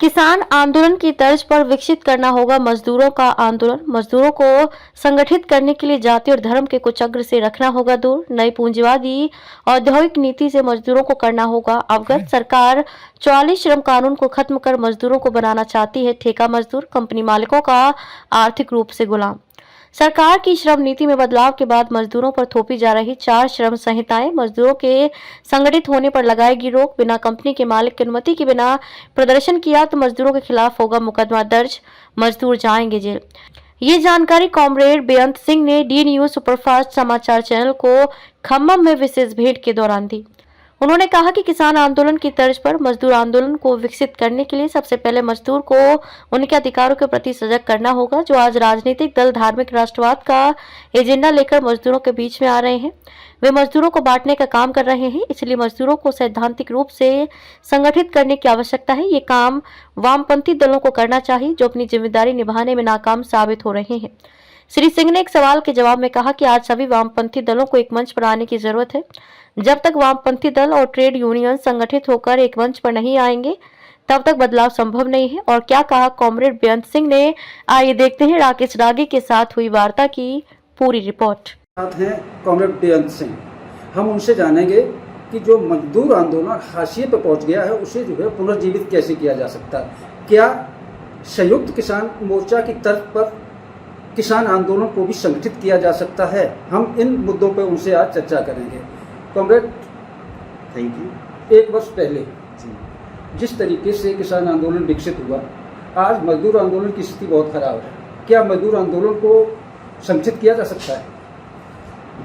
किसान आंदोलन की तर्ज पर विकसित करना होगा मजदूरों का आंदोलन। मजदूरों को संगठित करने के लिए जाति और धर्म के कुचक्र से रखना होगा दूर। नई पूंजीवादी औद्योगिक नीति से मजदूरों को करना होगा अवगत। सरकार 44 श्रम कानून को खत्म कर मजदूरों को बनाना चाहती है ठेका मजदूर, कंपनी मालिकों का आर्थिक रूप से गुलाम। सरकार की श्रम नीति में बदलाव के बाद मजदूरों पर थोपी जा रही 4 श्रम संहिताएं मजदूरों के संगठित होने पर लगाएगी रोक। बिना कंपनी के मालिक की अनुमति के बिना प्रदर्शन किया तो मजदूरों के खिलाफ होगा मुकदमा दर्ज, मजदूर जाएंगे जेल। ये जानकारी कॉमरेड बेअंत सिंह ने डी न्यूज सुपरफास्ट समाचार चैनल को खम्मम में विशेष भेंट के दौरान दी। उन्होंने कहा कि किसान आंदोलन की तर्ज पर मजदूर आंदोलन को विकसित करने के लिए सबसे पहले मजदूर को उनके अधिकारों के प्रति सजग करना होगा। जो आज राजनीतिक दल धार्मिक राष्ट्रवाद का एजेंडा लेकर मजदूरों के बीच में आ रहे हैं, वे मजदूरों को बांटने का काम कर रहे हैं। इसलिए मजदूरों को सैद्धांतिक रूप से संगठित करने की आवश्यकता है। ये काम वामपंथी दलों को करना चाहिए जो अपनी जिम्मेदारी निभाने में नाकाम साबित हो रहे हैं। श्री सिंह ने एक सवाल के जवाब में कहा कि आज सभी वामपंथी दलों को एक मंच पर आने की जरूरत है। जब तक वामपंथी दल और ट्रेड यूनियन संगठित होकर एक मंच पर नहीं आएंगे तब तक बदलाव संभव नहीं है। और क्या कहा कॉमरेड बेअंत सिंह ने, आइए देखते हैं राकेश रागी के साथ हुई वार्ता की पूरी रिपोर्ट। साथ हैं कॉमरेड बेअंत सिंह। हम उनसे जानेंगे कि जो मजदूर आंदोलन हाशिए पर पहुंच गया है उसे जो है पुनर्जीवित कैसे किया जा सकता है। क्या संयुक्त किसान मोर्चा की तर्ज पर किसान आंदोलन को भी संगठित किया जा सकता है। हम इन मुद्दों पर उनसे आज चर्चा करेंगे। Comrade, thank you. एक वर्ष पहले जिस तरीके से किसान आंदोलन विकसित हुआ, आज मजदूर आंदोलन की स्थिति बहुत खराब है। क्या मजदूर आंदोलन को संगठित किया जा सकता है?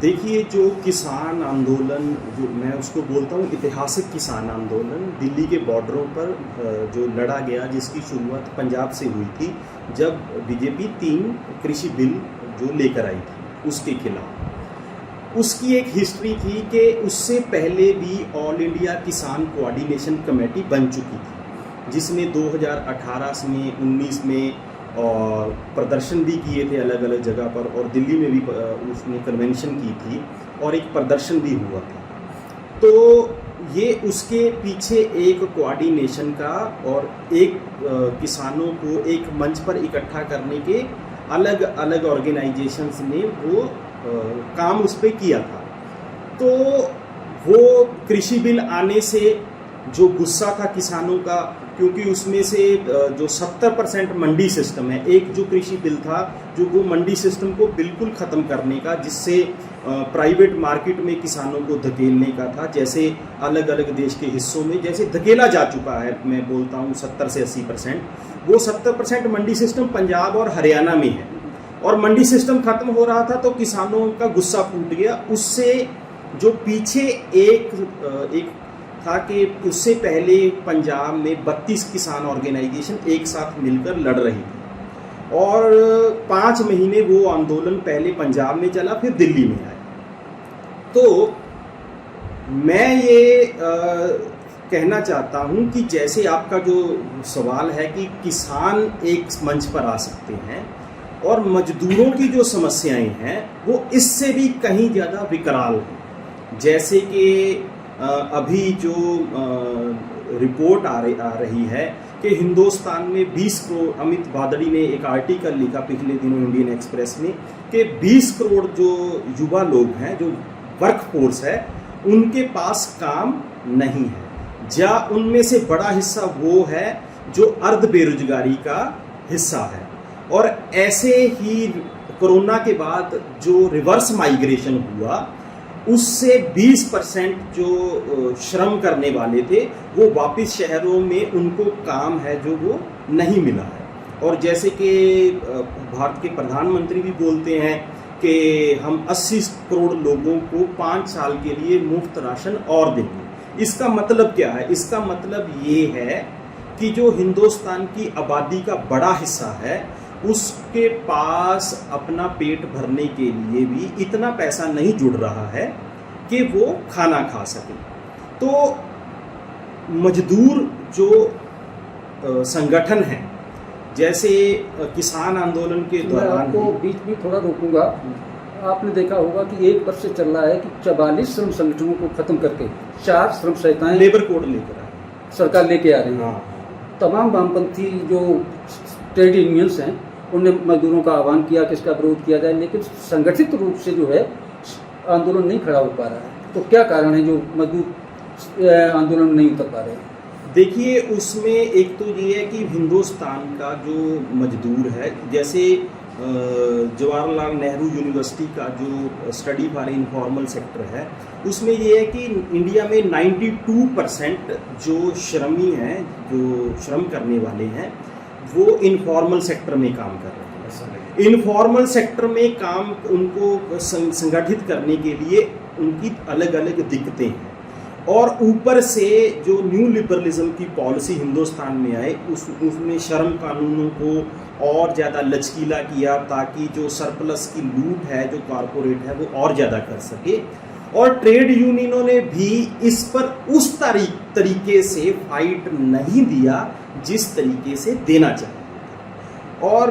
देखिए, जो किसान आंदोलन, जो मैं उसको बोलता हूँ ऐतिहासिक किसान आंदोलन, दिल्ली के बॉर्डरों पर जो लड़ा गया, जिसकी शुरुआत पंजाब से हुई थी जब बीजेपी 3 कृषि बिल जो लेकर आई थी उसके खिलाफ। उसकी एक हिस्ट्री थी कि उससे पहले भी ऑल इंडिया किसान कोऑर्डिनेशन कमेटी बन चुकी थी, जिसमें 2018 में 19 में और प्रदर्शन भी किए थे अलग अलग जगह पर, और दिल्ली में भी उसने कन्वेंशन की थी और एक प्रदर्शन भी हुआ था। तो ये उसके पीछे एक कोऑर्डिनेशन का और एक किसानों को एक मंच पर इकट्ठा करने के अलग अलग ऑर्गेनाइजेशंस ने वो काम उस पर किया था। तो वो कृषि बिल आने से जो गुस्सा था किसानों का, क्योंकि उसमें से जो 70% मंडी सिस्टम है, एक जो कृषि बिल था जो वो मंडी सिस्टम को बिल्कुल ख़त्म करने का, जिससे प्राइवेट मार्केट में किसानों को धकेलने का था, जैसे अलग अलग देश के हिस्सों में जैसे धकेला जा चुका है। मैं बोलता हूँ 70 से 80%। वो 70% मंडी सिस्टम पंजाब और हरियाणा में है, और मंडी सिस्टम खत्म हो रहा था तो किसानों का गुस्सा फूट गया। उससे जो पीछे एक था कि उससे पहले पंजाब में 32 किसान ऑर्गेनाइजेशन एक साथ मिलकर लड़ रही थी, और 5 महीने वो आंदोलन पहले पंजाब में चला, फिर दिल्ली में आया। तो मैं ये कहना चाहता हूँ कि जैसे आपका जो सवाल है कि किसान एक मंच पर आ सकते हैं, और मजदूरों की जो समस्याएं हैं वो इससे भी कहीं ज़्यादा विकराल हैं। जैसे कि अभी जो रिपोर्ट आ रही है कि हिंदुस्तान में 20 करोड़, अमित बादड़ी ने एक आर्टिकल लिखा पिछले दिनों इंडियन एक्सप्रेस में कि 20 करोड़ जो युवा लोग हैं, जो वर्कफोर्स है, उनके पास काम नहीं है। या उनमें से बड़ा हिस्सा वो है जो अर्ध बेरोजगारी का हिस्सा है। और ऐसे ही कोरोना के बाद जो रिवर्स माइग्रेशन हुआ, उससे 20% जो श्रम करने वाले थे वो वापस शहरों में, उनको काम है जो वो नहीं मिला है। और जैसे कि भारत के प्रधानमंत्री भी बोलते हैं कि हम 80 करोड़ लोगों को 5 साल के लिए मुफ्त राशन और देंगे। इसका मतलब क्या है? इसका मतलब ये है कि जो हिंदुस्तान की आबादी का बड़ा हिस्सा है उसके पास अपना पेट भरने के लिए भी इतना पैसा नहीं जुड़ रहा है कि वो खाना खा सके। तो मजदूर जो संगठन है, जैसे किसान आंदोलन के दौरान, आपको बीच में थोड़ा रोकूंगा। आपने देखा होगा कि 1 वर्ष से चल रहा है कि 44 श्रम संगठनों को खत्म करके 4 श्रम संहिताएं लेबर कोड लेकर आए सरकार लेके आ रही है। तमाम वामपंथी जो ट्रेड यूनियंस हैं उन्होंने मजदूरों का आह्वान किया कि इसका विरोध किया जाए, लेकिन संगठित रूप से जो है आंदोलन नहीं खड़ा हो पा रहा है। तो क्या कारण है जो मजदूर आंदोलन नहीं उतर पा रहे हैं? देखिए, उसमें एक तो ये है कि हिंदुस्तान का जो मजदूर है, जैसे जवाहरलाल नेहरू यूनिवर्सिटी का जो स्टडी फॉर इनफॉर्मल सेक्टर है, उसमें ये है कि इंडिया में 92% जो श्रमी हैं, जो श्रम करने वाले हैं, वो इनफॉर्मल सेक्टर में काम कर रहे हैं। इनफॉर्मल सेक्टर में काम उनको संगठित करने के लिए उनकी अलग अलग दिक्कतें हैं, और ऊपर से जो न्यू लिबरलिज्म की पॉलिसी हिंदुस्तान में आए उसमें श्रम कानूनों को और ज़्यादा लचकीला किया ताकि जो सरप्लस की लूट है जो कॉरपोरेट है वो और ज़्यादा कर सके, और ट्रेड यूनियनों ने भी इस पर उस तरीके से फाइट नहीं दिया जिस तरीके से देना चाहिए। और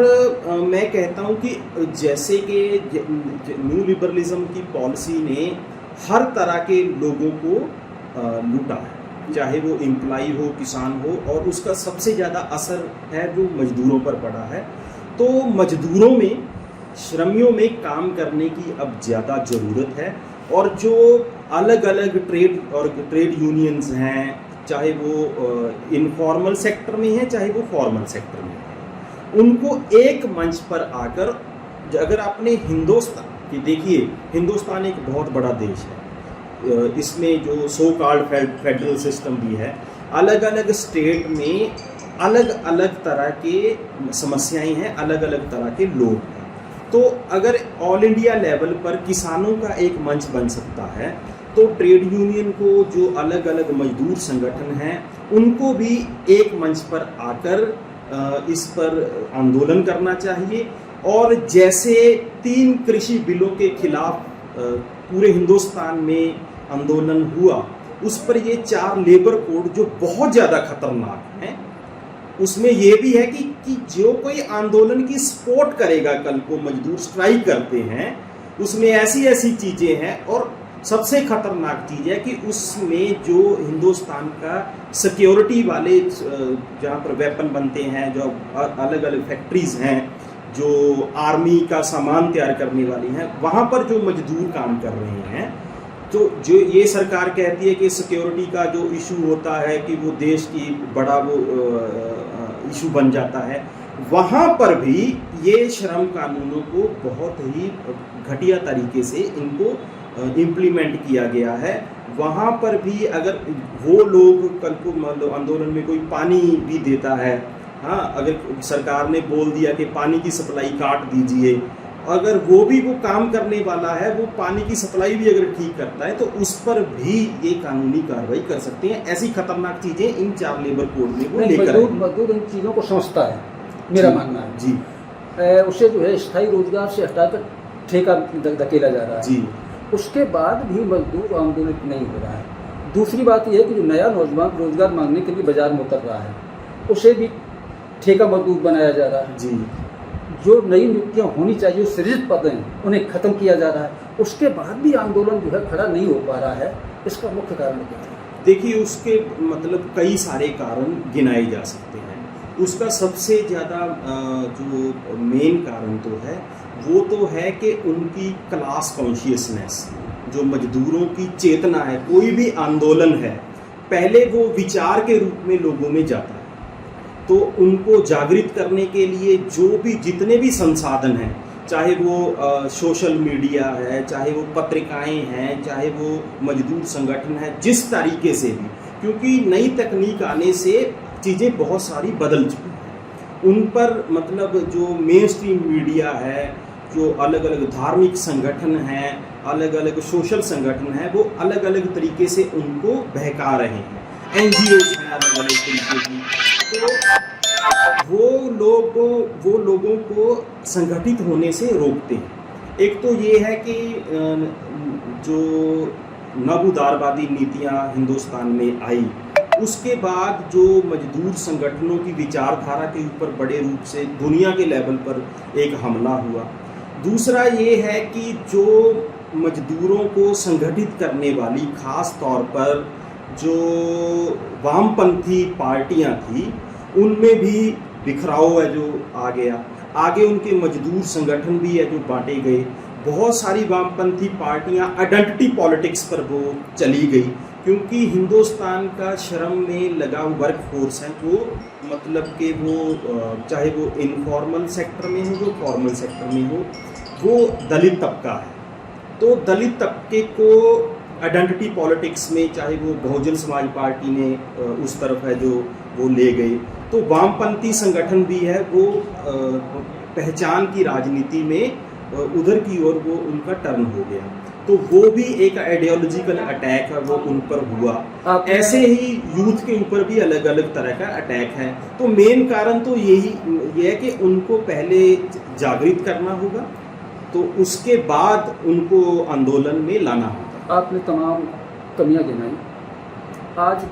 मैं कहता हूँ कि जैसे कि न्यू लिबरलिज्म की पॉलिसी ने हर तरह के लोगों को लूटा है, चाहे वो एम्प्लॉई हो, किसान हो, और उसका सबसे ज़्यादा असर है जो मजदूरों पर पड़ा है। तो मजदूरों में, श्रमियों में काम करने की अब ज़्यादा ज़रूरत है, और जो अलग अलग ट्रेड यूनियंस हैं, चाहे वो इनफॉर्मल सेक्टर में है चाहे वो फॉर्मल सेक्टर में है, उनको एक मंच पर आकर, अगर आपने हिंदुस्तान की देखिए, हिंदुस्तान एक बहुत बड़ा देश है, इसमें जो सो कॉल्ड फेडरल सिस्टम भी है, अलग अलग स्टेट में अलग अलग तरह के समस्याएं हैं, अलग अलग तरह के लोग हैं। तो अगर ऑल इंडिया लेवल पर किसानों का एक मंच बन सकता है, तो ट्रेड यूनियन को जो अलग अलग मजदूर संगठन हैं उनको भी एक मंच पर आकर इस पर आंदोलन करना चाहिए। और जैसे 3 कृषि बिलों के खिलाफ पूरे हिंदुस्तान में आंदोलन हुआ, उस पर ये 4 लेबर कोड जो बहुत ज़्यादा खतरनाक हैं, उसमें ये भी है कि जो कोई आंदोलन की सपोर्ट करेगा, कल को मजदूर स्ट्राइक करते हैं, उसमें ऐसी ऐसी चीज़ें हैं। और सबसे खतरनाक चीज़ है कि उसमें जो हिंदुस्तान का सिक्योरिटी वाले, जहाँ पर वेपन बनते हैं, जो अलग अलग फैक्ट्रीज़ हैं, जो आर्मी का सामान तैयार करने वाली हैं, वहाँ पर जो मजदूर काम कर रहे हैं, तो जो ये सरकार कहती है कि सिक्योरिटी का जो इशू होता है कि वो देश की बड़ा वो इशू बन जाता है, वहाँ पर भी ये श्रम कानूनों को बहुत ही घटिया तरीके से इनको इम्प्लीमेंट किया गया है। वहाँ पर भी अगर वो लोग कल को मान लो आंदोलन में कोई पानी भी देता है, हाँ, अगर सरकार ने बोल दिया कि पानी की सप्लाई काट दीजिए, अगर वो भी वो काम करने वाला है, वो पानी की सप्लाई भी अगर ठीक करता है, तो उस पर भी ये कानूनी कार्रवाई कर सकते हैं। ऐसी खतरनाक चीज़ें इन 4 लेबर कोड में वो लेकर मजदूर इन चीज़ों को समझता है, मेरा मानना है जी। उसे जो है स्थायी रोजगार से हटाकर ठेका धकेला जा रहा है जी। उसके बाद भी मजदूर आंदोलित नहीं हो रहा है। दूसरी बात यह है कि जो नया नौजवान रोजगार मांगने के लिए बाजार में उतर रहा है, उसे भी ठेका मजदूर बनाया जा रहा है। जी। जो नई नियुक्तियां होनी चाहिए, सृजित पद हैं, उन्हें खत्म किया जा रहा है। उसके बाद भी आंदोलन जो है खड़ा नहीं हो पा रहा है। इसका मुख्य कारण क्या है? देखिए, उसके मतलब कई सारे कारण गिनाए जा सकते हैं। उसका सबसे ज़्यादा जो मेन कारण तो है वो तो है कि उनकी क्लास कॉन्शियसनेस, जो मजदूरों की चेतना है, कोई भी आंदोलन है पहले वो विचार के रूप में लोगों में जाता है, तो उनको जागृत करने के लिए जो भी जितने भी संसाधन हैं, चाहे वो सोशल मीडिया है, चाहे वो पत्रिकाएं हैं, चाहे वो मजदूर संगठन है, जिस तरीके से भी, क्योंकि नई तकनीक आने से चीज़ें बहुत सारी बदल चुकी हैं, उन पर मतलब जो मेन स्ट्रीम मीडिया है, जो अलग अलग धार्मिक संगठन हैं, अलग अलग सोशल संगठन हैं, वो अलग अलग तरीके से उनको बहका रहे हैं। NGOs हैं अलग अलग तरीके की, तो वो लोगों को संगठित होने से रोकते हैं। एक तो ये है कि जो नवउदारवादी नीतियां हिंदुस्तान में आई, उसके बाद जो मजदूर संगठनों की विचारधारा के ऊपर बड़े रूप से दुनिया के लेवल पर एक हमला हुआ। दूसरा ये है कि जो मजदूरों को संगठित करने वाली खास तौर पर जो वामपंथी पार्टियां थी, उनमें भी बिखराव है जो आ गया। आगे उनके मजदूर संगठन भी है जो बांटे गए। बहुत सारी वामपंथी पार्टियां आइडेंटिटी पॉलिटिक्स पर वो चली गई, क्योंकि हिंदुस्तान का श्रम में लगा वर्क फोर्स है जो मतलब कि वो चाहे वो इनफॉर्मल सेक्टर में हो जो फॉर्मल सेक्टर में हो, वो दलित तबका है। तो दलित तबके को आइडेंटिटी पॉलिटिक्स में चाहे वो बहुजन समाज पार्टी ने उस तरफ है जो वो ले गए, तो वामपंथी संगठन भी है वो पहचान की राजनीति में उधर की ओर वो उनका टर्न हो गया। तो वो भी एक आइडियोलॉजिकल अटैक है वो उन पर हुआ। ऐसे ही यूथ के ऊपर भी अलग अलग तरह का अटैक है। तो मेन कारण तो यही है कि उनको पहले जागृत करना होगा, तो उसके बाद उनको आंदोलन में लाना होगा। आपने तमाम कमियां गिनाई। आज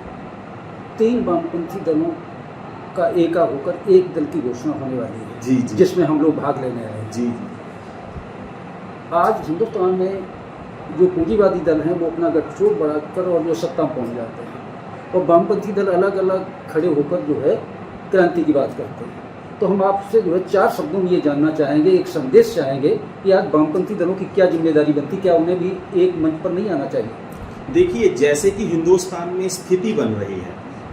3 वामपंथी दलों का एका होकर एक दल की घोषणा होने वाली है, जी जी, जिसमें हम लोग भाग लेने आए हैं। जी। आज हिंदुस्तान में जो पूंजीवादी दल हैं वो अपना गठजोड़ बढ़ाकर और जो सत्ता में पहुंच जाते हैं, और वामपंथी दल अलग अलग खड़े होकर जो है क्रांति की बात करते हैं। तो हम आपसे जो है 4 शब्दों में ये जानना चाहेंगे, एक संदेश चाहेंगे कि आज वामपंथी दलों की क्या जिम्मेदारी बनती, क्या उन्हें भी एक मंच पर नहीं आना चाहिए? देखिए, जैसे कि हिंदुस्तान में स्थिति बन रही है